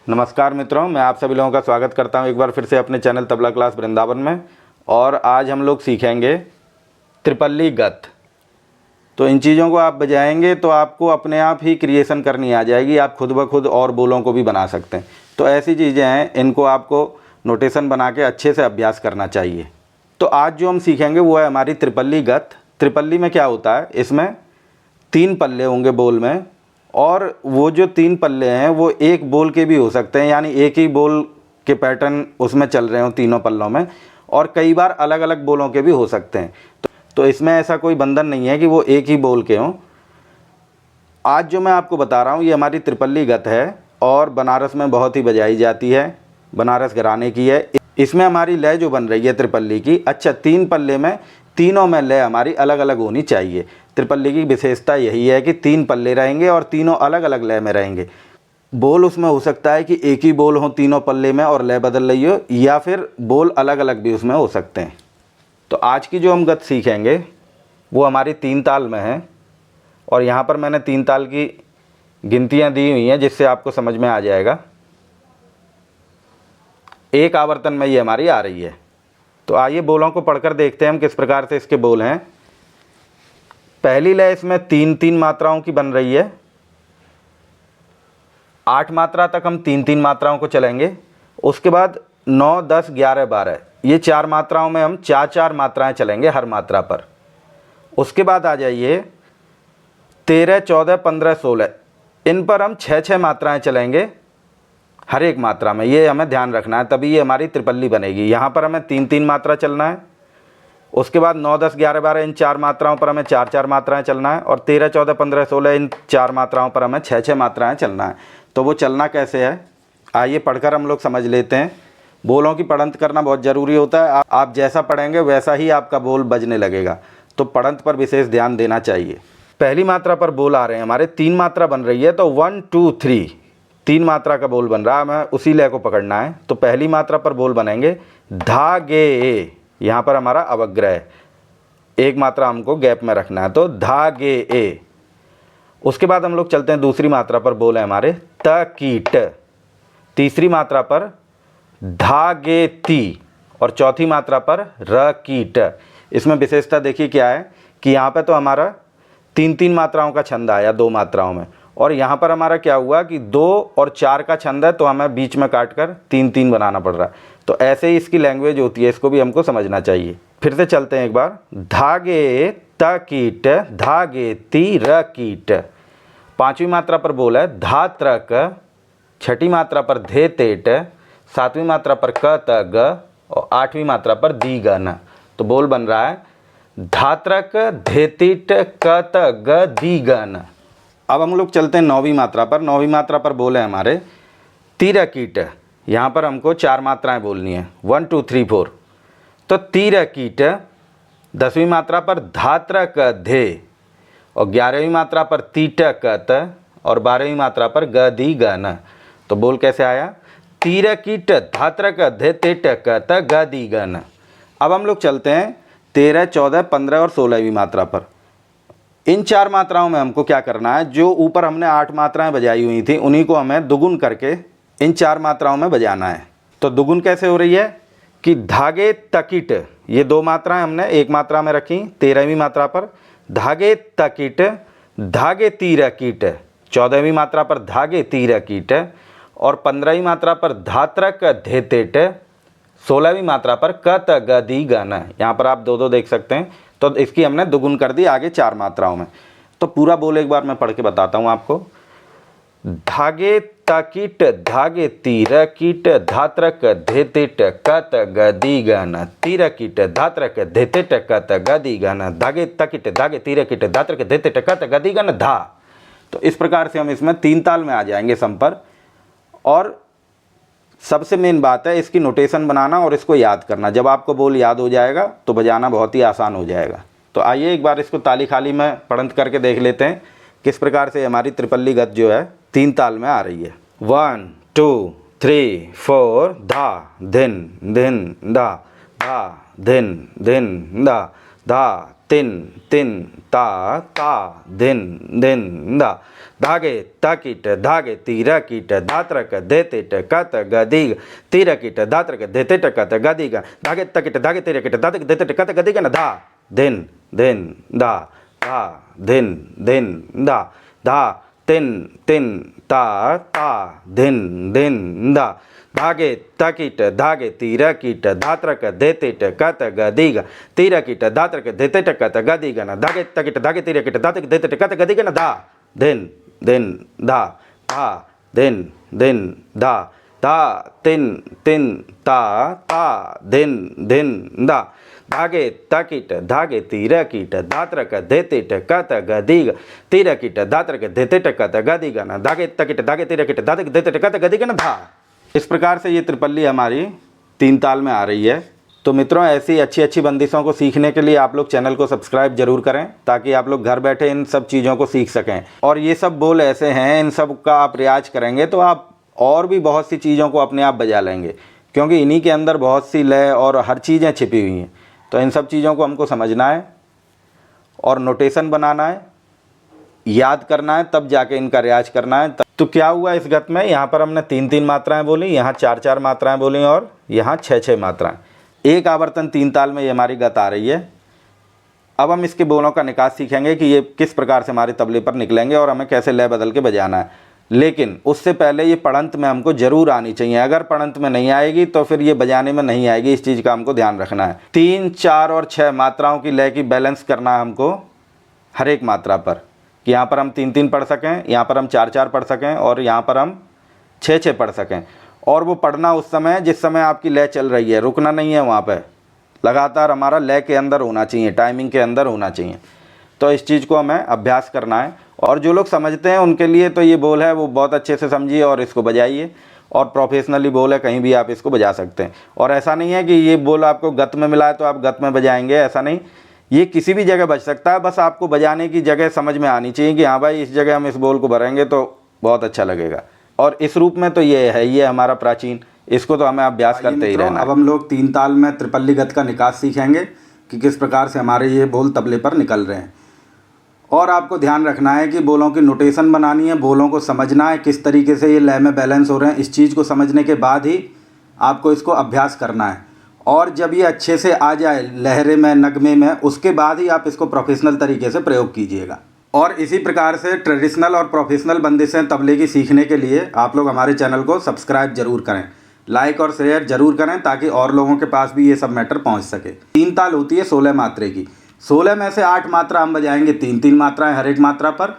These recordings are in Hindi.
नमस्कार मित्रों, मैं आप सभी लोगों का स्वागत करता हूं एक बार फिर से अपने चैनल तबला क्लास वृंदावन में। और आज हम लोग सीखेंगे त्रिपल्ली गत। तो इन चीज़ों को आप बजाएंगे तो आपको अपने आप ही क्रिएशन करनी आ जाएगी। आप खुद ब खुद और बोलों को भी बना सकते हैं। तो ऐसी चीज़ें हैं, इनको आपको नोटेशन बना के अच्छे से अभ्यास करना चाहिए। तो आज जो हम सीखेंगे वो है हमारी त्रिपल्ली गत। त्रिपल्ली में क्या होता है, इसमें 3 पल्ले होंगे बोल में, और वो जो 3 पल्ले हैं वो एक बोल के भी हो सकते हैं, यानी एक ही बोल के पैटर्न उसमें चल रहे हो तीनों पल्लों में, और कई बार अलग अलग बोलों के भी हो सकते हैं। तो इसमें ऐसा कोई बंधन नहीं है कि वो एक ही बोल के हों। आज जो मैं आपको बता रहा हूँ ये हमारी त्रिपल्ली गत है और बनारस में बहुत ही बजाई जाती है, बनारस घराने की है। इसमें हमारी लय जो बन रही है त्रिपल्ली की, अच्छा 3 पल्ले में तीनों में लय हमारी अलग अलग होनी चाहिए। त्रिपल्ली की विशेषता यही है कि 3 पल्ले रहेंगे और तीनों अलग अलग लय में रहेंगे। बोल उसमें हो सकता है कि एक ही बोल हो तीनों पल्ले में और लय बदल रही हो, या फिर बोल अलग अलग भी उसमें हो सकते हैं। तो आज की जो हम गत सीखेंगे वो हमारी 3 ताल में है, और यहाँ पर मैंने 3 ताल की गिनतियाँ दी हुई हैं जिससे आपको समझ में आ जाएगा। एक आवर्तन में ये हमारी आ रही है। तो आइए बोलों को पढ़कर देखते हैं हम किस प्रकार से इसके बोल हैं। पहली लय इसमें 3-3 मात्राओं की बन रही है। 8 मात्रा तक हम 3-3 मात्राओं को चलेंगे। उसके बाद 9, 10, 11, 12 ये 4 मात्राओं में हम 4-4 मात्राएं चलेंगे हर मात्रा पर। उसके बाद आ जाइए 13, 14, 15, 16 इन पर हम 6-6 मात्राएं चलेंगे हर एक मात्रा में। ये हमें ध्यान रखना है, तभी ये हमारी त्रिपल्ली बनेगी। यहाँ पर हमें 3-3 मात्रा चलना है। उसके बाद 9, 10, 11, 12 इन 4 मात्राओं पर हमें 4-4 मात्राएं चलना है, और 13, 14, 15, 16 इन 4 मात्राओं पर हमें 6-6 मात्राएं चलना है। तो वो चलना कैसे है, आइए पढ़कर हम लोग समझ लेते हैं। बोलों की पढ़ंत करना बहुत ज़रूरी होता है। आप जैसा पढ़ेंगे वैसा ही आपका बोल बजने लगेगा, तो पढ़ंत पर विशेष ध्यान देना चाहिए। पहली मात्रा पर बोल आ रहे हैं हमारे, 3 मात्रा बन रही है, तो 1, 2, 3 3 मात्रा का बोल बन रहा है, हमें उसी लय को पकड़ना है। तो पहली मात्रा पर बोल बनेंगे धा गे ए। यहाँ पर हमारा अवग्रह है, एक मात्रा हमको गैप में रखना है, तो धा गे ए। उसके बाद हम लोग चलते हैं दूसरी मात्रा पर, बोल है हमारे त कीट। तीसरी मात्रा पर धा गे ती, और चौथी मात्रा पर र कीट। इसमें विशेषता देखिए क्या है कि यहाँ पे तो हमारा 3-3 मात्राओं का छंद आया 2 मात्राओं में, और यहाँ पर हमारा क्या हुआ कि 2 और 4 का छंद है, तो हमें बीच में काट कर 3-3 बनाना पड़ रहा है। तो ऐसे ही इसकी लैंग्वेज होती है, इसको भी हमको समझना चाहिए। फिर से चलते हैं एक बार, धागे त कीट, धागे ती र कीट। 5वीं मात्रा पर बोला है धा त्रक, 6ठी मात्रा पर धे तेट, 7वीं मात्रा पर क त ग, और 8वीं मात्रा पर दी ग न। तो बोल बन रहा है धात्रक धेतिट क त ग दी ग न। अब हम लोग चलते हैं 9वीं मात्रा पर। 9वीं मात्रा पर बोले हमारे तीर कीट। यहाँ पर हमको 4 मात्राएं बोलनी है, 1, 2, 3, 4। तो तीर कीट। 10वीं मात्रा पर धात्र क धे, और 11वीं मात्रा पर तीट क त, और 12वीं मात्रा पर ग दी ग न। तो बोल कैसे आया, तीर कीट धात्र क धे तेट क त ग दी ग न। अब हम लोग चलते हैं 13, 14, 15 और 16वीं मात्रा पर। इन 4 मात्राओं में हमको क्या करना है, जो ऊपर हमने 8 मात्राएं बजाई हुई थी उन्हीं को हमें दुगुन करके इन 4 मात्राओं में बजाना है। तो दुगुन कैसे हो रही है कि धागे तकिट, ये 2 मात्राएं हमने एक मात्रा में रखी 13वीं मात्रा पर, धागे तकिट, धागे तीर कीट 14वीं मात्रा पर, धागे तीर कीट, और 15वीं मात्रा पर धात्रक धेतेट, 16वीं मात्रा पर क त ग दी ग न। यहाँ पर आप 2-2 देख सकते हैं। तो इसकी हमने दुगुन कर दी आगे 4 मात्राओं में। तो पूरा बोल एक बार मैं पढ़ के बताता हूँ आपको। धागे तकीट, धागे तीर कीट, धात्रक धेतिट क त ग दी ग न, तीर कीट धात्रक धेतिट क त ग दी ग न, धागे तकिट, धागे तीर कीट, धात्रक धेतिट क त ग दी ग न धा। तो इस प्रकार से हम इसमें 3 ताल में आ जाएंगे सम पर। और सबसे मेन बात है इसकी नोटेशन बनाना और इसको याद करना। जब आपको बोल याद हो जाएगा तो बजाना बहुत ही आसान हो जाएगा। तो आइए एक बार इसको ताली खाली में पढ़ंत करके देख लेते हैं किस प्रकार से हमारी त्रिपल्ली गत जो है 3 ताल में आ रही है। 1, 2, 3, 4 धा धिन धिन धा, धा धिन धिन धा, धा तिन तिन ता ता धिन धिन दा धागे तकीट धागे तीर कीट धात्रक देतिट कत गदिग तीर कीट धात्रक देतिट कत गदिग धागे तकीट धागे तीर कीट धातक देतिट कत गदिग न धा धिन धिन दा धा धिन धिन दा धा तिन तिन ता ता धिन धिन दा धागे तकीट धागे तीर कीट धात्रक देतिट कत गदिग तीर कीट धात्रक देतिट कत गदिग न धागे तकीट धागे तीर कीट धातक देतिट कत गदिग न धा धिन धिन धा धा धिन धिन धा धा तिन तिन ता ता धिन धिन धा धागे तकीट धागे तीर कीट धात्रक देतिट कत गदिग तीर कीट धात्रक देतिट कत गदिग न धागे तकीट धागे तीर कीट धातक देतिट कत गदिग न धा। इस प्रकार से ये त्रिपल्ली हमारी 3 ताल में आ रही है। तो मित्रों, ऐसी अच्छी अच्छी बंदिशों को सीखने के लिए आप लोग चैनल को सब्सक्राइब जरूर करें, ताकि आप लोग घर बैठे इन सब चीज़ों को सीख सकें। और ये सब बोल ऐसे हैं, इन सब का आप रियाज करेंगे तो आप और भी बहुत सी चीज़ों को अपने आप बजा लेंगे, क्योंकि इन्हीं के अंदर बहुत सी लय और हर चीज़ें छिपी हुई हैं। तो इन सब चीज़ों को हमको समझना है और नोटेशन बनाना है, याद करना है, तब जाके इनका रियाज करना है। तो क्या हुआ इस गत में, यहाँ पर हमने 3-3 मात्राएं बोली, यहाँ 4-4 मात्राएं बोली और यहाँ 6-6 मात्राएं। एक आवर्तन 3 ताल में ये हमारी गत आ रही है। अब हम इसके बोलों का निकास सीखेंगे कि ये किस प्रकार से हमारे तबले पर निकलेंगे और हमें कैसे लय बदल के बजाना है। लेकिन उससे पहले ये पढ़ंत में हमको ज़रूर आनी चाहिए। अगर पढ़ंत में नहीं आएगी तो फिर ये बजाने में नहीं आएगी। इस चीज़ का हमको ध्यान रखना है। 3, 4 और 6 मात्राओं की लय की बैलेंस करना है हमको हर एक मात्रा पर, कि यहाँ पर हम 3-3 पढ़ सकें, यहाँ पर हम 4-4 पढ़ सकें और यहाँ पर हम 6-6 पढ़ सकें। और वो पढ़ना उस समय जिस समय आपकी लय चल रही है, रुकना नहीं है वहाँ पे, लगातार हमारा लय के अंदर होना चाहिए, टाइमिंग के अंदर होना चाहिए। तो इस चीज़ को हमें अभ्यास करना है। और जो लोग समझते हैं उनके लिए तो ये बोल है वो बहुत अच्छे से समझिए और इसको बजाइए। और प्रोफेशनली बोल है, कहीं भी आप इसको बजा सकते हैं। और ऐसा नहीं है कि ये बोल आपको गत में मिला है तो आप गत में बजाएंगे, ऐसा नहीं, ये किसी भी जगह बज सकता है। बस आपको बजाने की जगह समझ में आनी चाहिए कि हाँ भाई, इस जगह हम इस बोल को भरेंगे तो बहुत अच्छा लगेगा। और इस रूप में तो ये है, ये हमारा प्राचीन, इसको तो हमें अभ्यास करते ही रहना। अब हम लोग 3 ताल में त्रिपल्ली गत का निकास सीखेंगे कि किस प्रकार से हमारे ये बोल तबले पर निकल रहे हैं। और आपको ध्यान रखना है कि बोलों की नोटेशन बनानी है, बोलों को समझना है किस तरीके से ये लय में बैलेंस हो रहे हैं। इस चीज़ को समझने के बाद ही आपको इसको अभ्यास करना है। और जब ये अच्छे से आ जाए लहरे में, नगमे में, उसके बाद ही आप इसको प्रोफेशनल तरीके से प्रयोग कीजिएगा। और इसी प्रकार से ट्रेडिशनल और प्रोफेशनल बंदिशें तबले की सीखने के लिए आप लोग हमारे चैनल को सब्सक्राइब जरूर करें, लाइक और शेयर जरूर करें, ताकि और लोगों के पास भी ये सब मैटर पहुंच सके। 3 ताल होती है 16 मात्रे की। 16 में से 8 मात्रा हम बजाएंगे 3-3 मात्राएं हर एक मात्रा पर,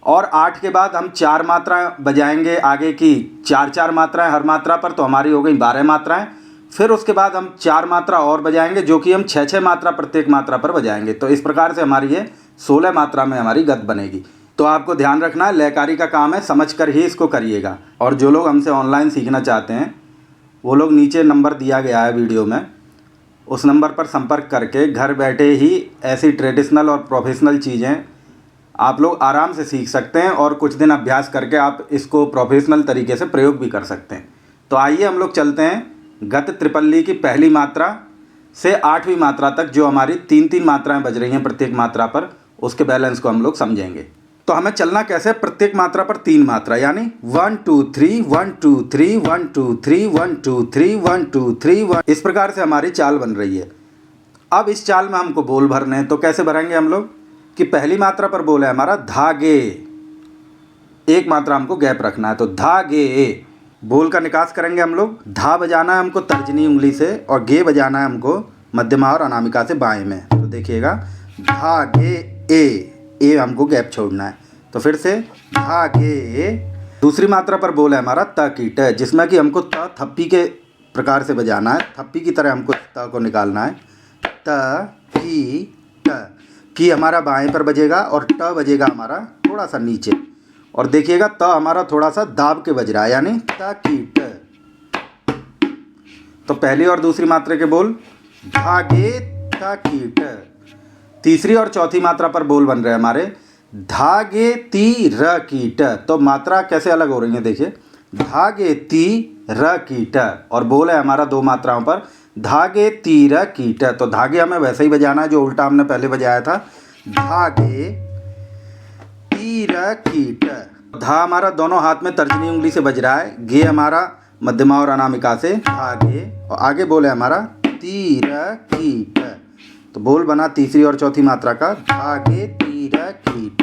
और 8 के बाद हम 4 मात्राएं बजाएंगे आगे की 4-4 मात्राएं हर मात्रा पर, तो हमारी हो गई 12 मात्राएं। फिर उसके बाद हम 4 मात्रा और बजाएंगे, जो कि हम 6-6 मात्रा प्रत्येक मात्रा पर बजाएंगे। तो इस प्रकार से हमारी ये 16 मात्रा में हमारी गत बनेगी। तो आपको ध्यान रखना है, लयकारी का काम है, समझ कर ही इसको करिएगा। और जो लोग हमसे ऑनलाइन सीखना चाहते हैं वो लोग, नीचे नंबर दिया गया है वीडियो में, उस नंबर पर संपर्क करके घर बैठे ही ऐसी ट्रेडिशनल और प्रोफेशनल चीज़ें आप लोग आराम से सीख सकते हैं। और कुछ दिन अभ्यास करके आप इसको प्रोफेशनल तरीके से प्रयोग भी कर सकते हैं। तो आइए हम लोग चलते हैं गत त्रिपल्ली की पहली मात्रा से 8वीं मात्रा तक, जो हमारी 3-3 मात्राएं बज रही हैं प्रत्येक मात्रा पर, उसके बैलेंस को हम लोग समझेंगे। तो हमें चलना कैसे, प्रत्येक मात्रा पर 3 मात्रा, यानी 1 2 3 1 2 3 1 2 3 1 2 3 1 2 3 1, इस प्रकार से हमारी चाल बन रही है। अब इस चाल में हमको बोल भरने हैं। तो कैसे भरेंगे हम लोग, कि पहली मात्रा पर बोल है हमारा धागे, एक मात्रा हमको गैप रखना है, तो धागे बोल का निकास करेंगे हम लोग। धा बजाना है हमको तर्जनी उंगली से, और गे बजाना है हमको मध्यमा और अनामिका से बाएं में। तो देखिएगा, धागे ए हमको गैप छोड़ना है। तो फिर से धागे। दूसरी मात्रा पर बोल है हमारा त की ट, जिसमें कि हमको त थप्पी के प्रकार से बजाना है, थप्पी की तरह हमको त को निकालना है। त की ट, की हमारा बाएं पर बजेगा और ट बजेगा हमारा थोड़ा सा नीचे। और देखिएगा, त हमारा थोड़ा सा दाब के बज रहा है, यानी त की ट। तो पहली और दूसरी मात्रा के बोल धागे त की ट। तीसरी और चौथी मात्रा पर बोल बन रहे हैं हमारे धागे ती र की ट। तो मात्रा कैसे अलग हो रही है, देखिए, धागे ती र की ट। और बोल है हमारा 2 मात्राओं पर धागे तीर कीट। तो धागे हमें वैसे ही बजाना है जो उल्टा हमने पहले बजाया था, धागे तीर कीट। धा हमारा दोनों हाथ में तर्जनी उंगली से बज रहा है, गे हमारा मध्यमा और अनामिका से, धागे, और आगे बोल है हमारा तीर कीट। तो बोल बना तीसरी और चौथी मात्रा का, धागे तीर कीट।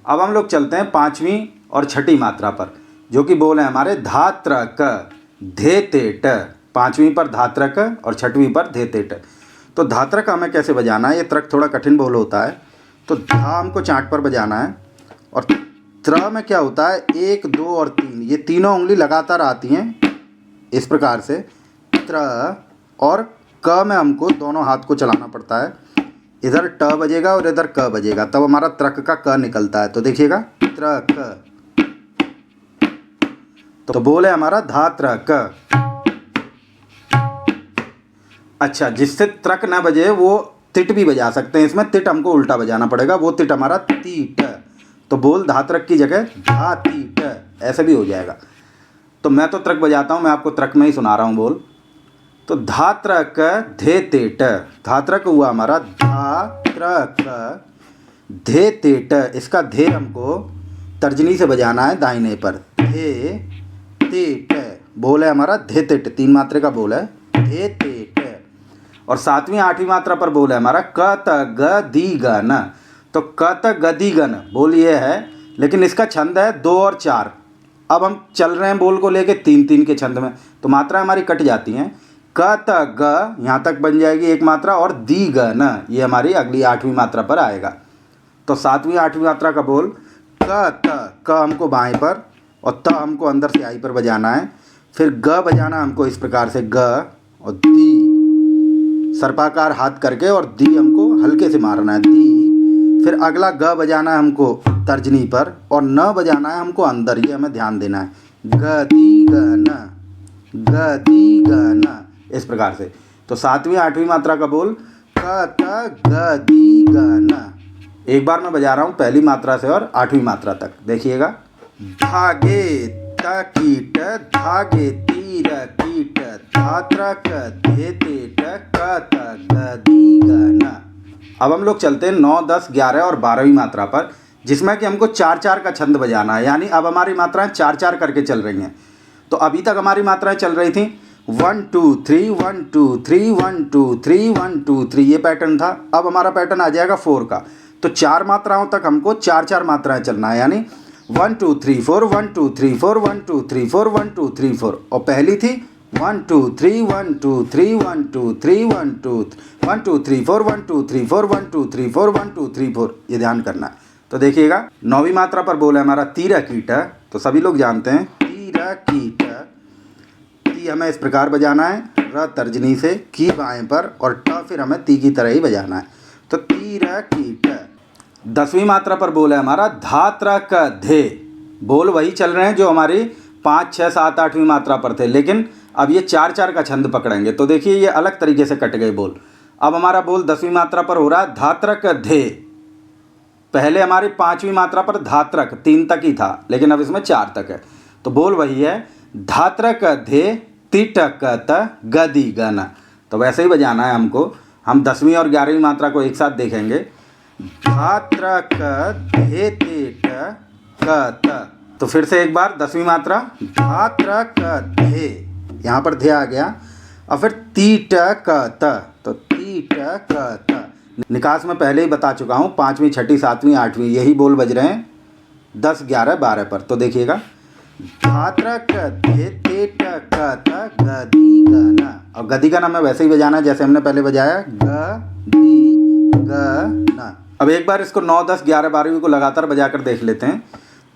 अब हम लोग चलते हैं पांचवी और छठी मात्रा पर, जो कि बोल है हमारे धात्रक धेतेट। पांचवी पर धात्रक और छठवीं पर धेतेट। तो धात्रक हमें कैसे बजाना है, ये त्रक थोड़ा कठिन बोल होता है। तो धा हमको चांट पर बजाना है, और त्र में क्या होता है, 1 2 और 3, ये तीनों उंगली लगातार आती हैं इस प्रकार से। त्र और क में हमको दोनों हाथ को चलाना पड़ता है, इधर ट बजेगा और इधर क बजेगा, तब हमारा त्रक का क निकलता है। तो देखिएगा त्रक। तो बोल है हमारा धात्रक। अच्छा, जिससे त्रक ना बजे वो तिट भी बजा सकते हैं, इसमें तिट हमको उल्टा बजाना पड़ेगा, वो तिट हमारा तीट। तो बोल धात्रक की जगह धा तीट, ऐसे भी हो जाएगा। तो मैं तो त्रक बजाता हूँ, मैं आपको त्रक में ही सुना रहा हूँ बोल। तो धात्रक धेतेट, धात्रक हुआ हमारा धात्रक धेतेट। इसका धे हमको तर्जनी से बजाना है दाहिने पर, धे तेट। बोल है हमारा धेतेट, 3 मात्रे का बोल है धेतेट। और 7वीं 8वीं मात्रा पर बोल है हमारा क त ग दी गन। तो क त ग दी गन बोल ये है, लेकिन इसका छंद है 2 और 4। अब हम चल रहे हैं बोल को लेके 3 3 के छंद में, तो मात्रा हमारी कट जाती हैं। क त ग यहाँ तक बन जाएगी एक मात्रा, और दी ग न ये हमारी अगली 8वीं मात्रा पर आएगा। तो 7वीं 8वीं मात्रा का बोल क त, क हमको बाएं पर और त हमको अंदर से आई पर बजाना है। फिर ग बजाना हमको इस प्रकार से, ग और दी सर्पाकार हाथ करके, और दी हमको हल्के से मारना है, दी। फिर अगला ग बजाना है हमको तर्जनी पर, और न बजाना है हमको अंदर, ये हमें ध्यान देना है, ग दी ग न, ग दी ग न, इस प्रकार से। तो 7वीं 8वीं मात्रा का बोल क त ग दी ग न। एक बार मैं बजा रहा हूँ पहली मात्रा से और 8वीं मात्रा तक, देखिएगा। धागे त कीट, धागे तीर कीट, धात्रक धेतेट, क त ग दी ग न। अब हम लोग चलते हैं 9 10 11 और 12वीं मात्रा पर, जिसमें कि हमको 4 4 का छंद बजाना है, यानी अब हमारी मात्राएं 4 4 करके चल रही हैं। तो अभी तक हमारी मात्राएं चल रही थी 1 2 3 1 2 3 1 2 3 1 2 3, ये पैटर्न था। अब हमारा पैटर्न आ जाएगा 4 का। तो 4 मात्राओं तक हमको 4 4 मात्राएं चलना है, यानी 1 2 3 4 1 2 3 4 1 2 3 4 1 2 3 4। और पहली थी 1 2 3 1 2 3 1 2 3 1 2 1 2 3 4 1 2 3 4 1 2 3 4 1 2 3 4, ये ध्यान करना है। तो देखिएगा 9वीं मात्रा पर बोला है हमारा तीर कीट। तो सभी लोग जानते हैं तीर कीट, ती हमें इस प्रकार बजाना है, र तर्जनी से, की बाएं पर, और ट फिर हमें ती की तरह ही बजाना है। तो तीर कीट। 10वीं मात्रा पर बोला है हमारा धात्रक धे। बोल वही चल रहे हैं जो हमारी 5 6 7 8वीं मात्रा पर थे, लेकिन अब ये 4 4 का छंद पकड़ेंगे। तो देखिए ये अलग तरीके से कट गए बोल। अब हमारा बोल 10वीं मात्रा पर हो रहा है धात्रक धे। पहले हमारी 5वीं मात्रा पर धात्रक 3 तक ही था, लेकिन अब इसमें 4 तक है। तो बोल वही है धात्रक धे तिटक त गदी गन। तो वैसे ही बजाना है हमको। हम 10वीं और 11वीं मात्रा को एक साथ देखेंगे। धात्रक धे तिट क त। तो फिर से एक बार 10वीं मात्रा, धात्रक धे, यहाँ पर धे आ गया, और फिर तीट क त। तो तीट क त। निकास में पहले ही बता चुका हूँ, 5वीं 6वीं 7वीं 8वीं यही बोल बज रहे हैं 10 11 12 पर। तो देखिएगा धात्रक धे तिट क त गदी गन। और गदी गन हमें वैसे ही बजाना है जैसे हमने पहले बजाया, ग दी ग न। अब एक बार इसको 9 10 11 12वीं को लगातार बजा कर देख लेते हैं।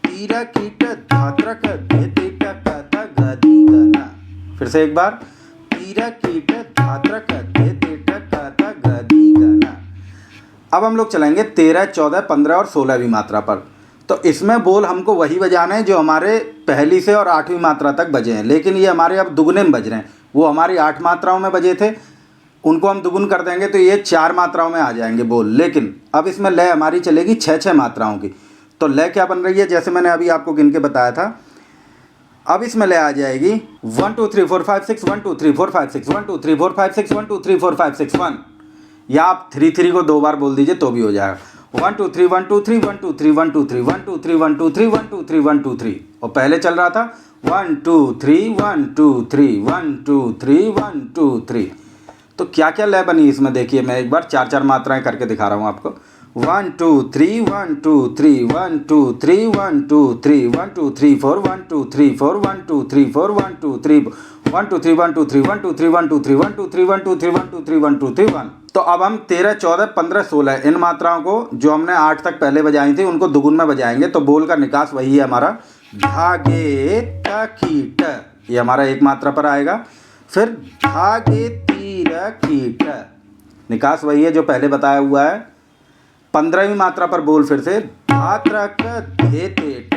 तीर कीट धात्रक धे तिट क त गदी गन। फिर से एक बार, तीर कीट धात्रक धे तिट क त गदी गन। अब हम लोग चलेंगे 13 14 15 और 16वीं मात्रा पर। तो इसमें बोल हमको वही बजाने हैं जो हमारे पहली से और 8वीं मात्रा तक बजे हैं, लेकिन ये हमारे अब दुगने में बज रहे हैं। वो हमारी 8 मात्राओं में बजे थे, उनको हम दुगुन कर देंगे तो ये 4 मात्राओं में आ जाएंगे बोल। लेकिन अब इसमें लय हमारी चलेगी 6 6 मात्राओं की। तो लय क्या बन रही है, जैसे मैंने अभी आपको गिन के बताया था, अब इसमें ले आ जाएगी 1 2 3 4 5 6 1 2 3 4 5 6 1 2 3 4 5 6 1 2 3 4 5 6 1, या आप 3 3 को 2 बार बोल दीजिए तो भी हो जाएगा। 1 2 3 1 2 3 1 2 3 1 2 3 1 2 3 1 2 3 1 2 3 1 2 3, और पहले चल रहा था 1 2 3 1 2 3 1 2 3 1 2 3। तो क्या क्या लय बनी इसमें देखिए, मैं एक बार 4 4 मात्राएं करके दिखा रहा हूँ आपको। 1 2 3 1 2 3 1 2 3 1 2 3 1 2 3 4 1 2 3 4 1 2 3 4 1 2 3 1 2 3 1 2 3 1 2 3 1 2 3 1 2 3 1 2 3 1 2 3 1 2 3 1। तो अब हम 13 14 15 16 इन मात्राओं को जो हमने 8 तक पहले बजाई थी उनको दुगुन में बजाएंगे, तो बोल का निकास वही है हमारा धागे कीट, ये हमारा एक मात्रा पर आएगा। फिर धागे तीर कीट, निकास वही है जो पहले बताया हुआ है। 15वीं मात्रा पर बोल फिर से धात्रक धे तेट,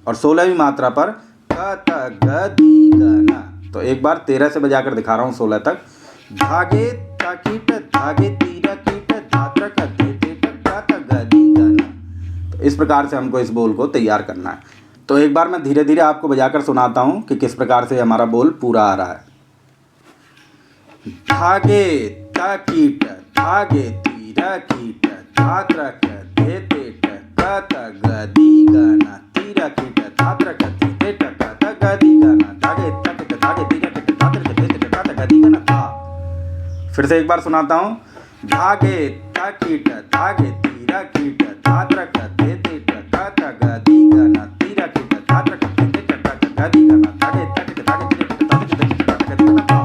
और 16वीं मात्रा पर क त ग दी ग न। तो एक बार 13 से बजाकर दिखा रहा हूँ 16 तक। धागे कीट धागे तीर कीट धात्रक धे तेट क त ग दी ग न। तो इस प्रकार से हमको इस बोल को तैयार करना है। तो एक बार मैं धीरे धीरे आपको बजाकर सुनाता हूँ कि किस प्रकार से हमारा बोल पूरा आ रहा है। धागे कीट धागे तीर कीट धात्रक धे तेट क त ग दी ग न तीर कीट धात्रक धे तेट क त ग दी ग न धागे तक धागे तीर कीट धात्रक धे तेट क त ग दी ग न था। फिर से एक बार सुनाता हूँ। धागे कीट धागे तीर कीट धात्रक धे तेट क त ग दी ग न तीर कीट धात्रक धे तेट क त ग दी ग न धागे तक धागे तीर कीट धात्रक धे तेट क त ग दी ग न था।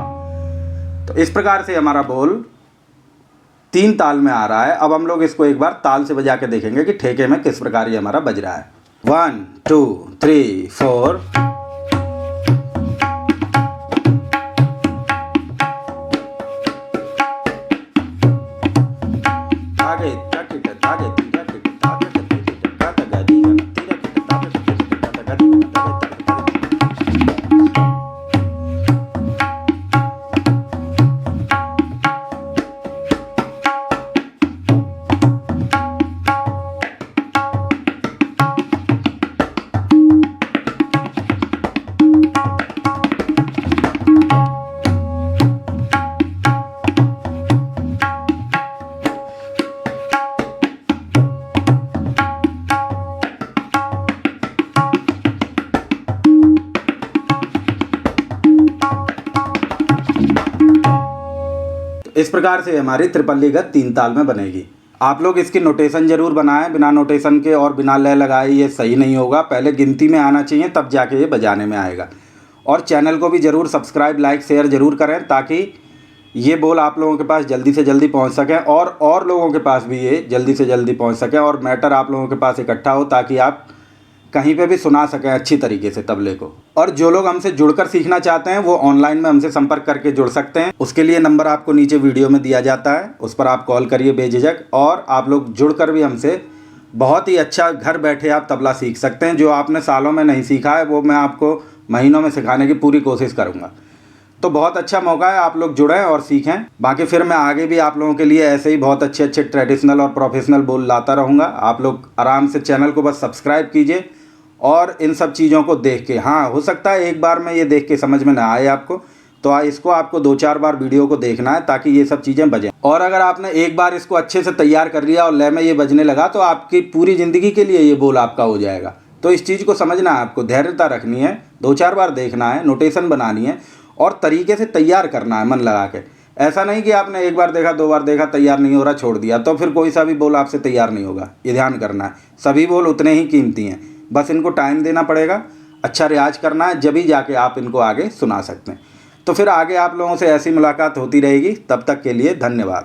तो इस प्रकार से हमारा बोल 3 ताल में आ रहा है। अब हम लोग इसको एक बार ताल से बजा के देखेंगे कि ठेके में किस प्रकार ये हमारा बज रहा है। 1 2 3 4। धागे तकिट धागे तीर कीट धात्रक धे तेट क त ग दी ग न तीर कीट धात्रक धे तेट क त ग दी ग न धागे तक इस प्रकार से हमारी त्रिपल्लीगत 3 ताल में बनेगी। आप लोग इसकी नोटेशन जरूर बनाएं, बिना नोटेशन के और बिना लय लगाए ये सही नहीं होगा। पहले गिनती में आना चाहिए तब जाके ये बजाने में आएगा। और चैनल को भी ज़रूर सब्सक्राइब लाइक शेयर ज़रूर करें ताकि ये बोल आप लोगों के पास जल्दी से जल्दी पहुंच सकें और लोगों के पास भी ये जल्दी से जल्दी पहुंच सकें और मैटर आप लोगों के पास इकट्ठा हो ताकि आप कहीं पे भी सुना सकें अच्छी तरीके से तबले को। और जो लोग हमसे जुड़कर सीखना चाहते हैं वो ऑनलाइन में हमसे संपर्क करके जुड़ सकते हैं। उसके लिए नंबर आपको नीचे वीडियो में दिया जाता है, उस पर आप कॉल करिए बेझिझक, और आप लोग जुड़कर भी हमसे बहुत ही अच्छा घर बैठे आप तबला सीख सकते हैं। जो आपने सालों में नहीं सीखा है वो मैं आपको महीनों में सिखाने की पूरी कोशिश करूँगा। तो बहुत अच्छा मौका है, आप लोग जुड़ें और सीखें। बाकी फिर मैं आगे भी आप लोगों के लिए ऐसे ही बहुत अच्छे अच्छे ट्रेडिशनल और प्रोफेशनल बोल लाता रहूँगा। आप लोग आराम से चैनल को बस सब्सक्राइब कीजिए और इन सब चीज़ों को देख के, हाँ हो सकता है एक बार में ये देख के समझ में ना आए आपको, तो इसको आपको 2-4 बार वीडियो को देखना है ताकि ये सब चीज़ें बजें। और अगर आपने एक बार इसको अच्छे से तैयार कर लिया और लय में ये बजने लगा तो आपकी पूरी ज़िंदगी के लिए ये बोल आपका हो जाएगा। तो इस चीज़ को समझना है, आपको धैर्यता रखनी है, 2-4 बार देखना है, नोटेशन बनानी है और तरीके से तैयार करना है मन लगा के। ऐसा नहीं कि आपने एक बार देखा 2 बार देखा तैयार नहीं हो रहा छोड़ दिया, तो फिर कोई सा भी बोल आपसे तैयार नहीं होगा। ये ध्यान करना है, सभी बोल उतने ही कीमती हैं, बस इनको टाइम देना पड़ेगा, अच्छा रियाज करना है, जब ही जाके आप इनको आगे सुना सकते हैं। तो फिर आगे आप लोगों से ऐसी मुलाकात होती रहेगी। तब तक के लिए धन्यवाद।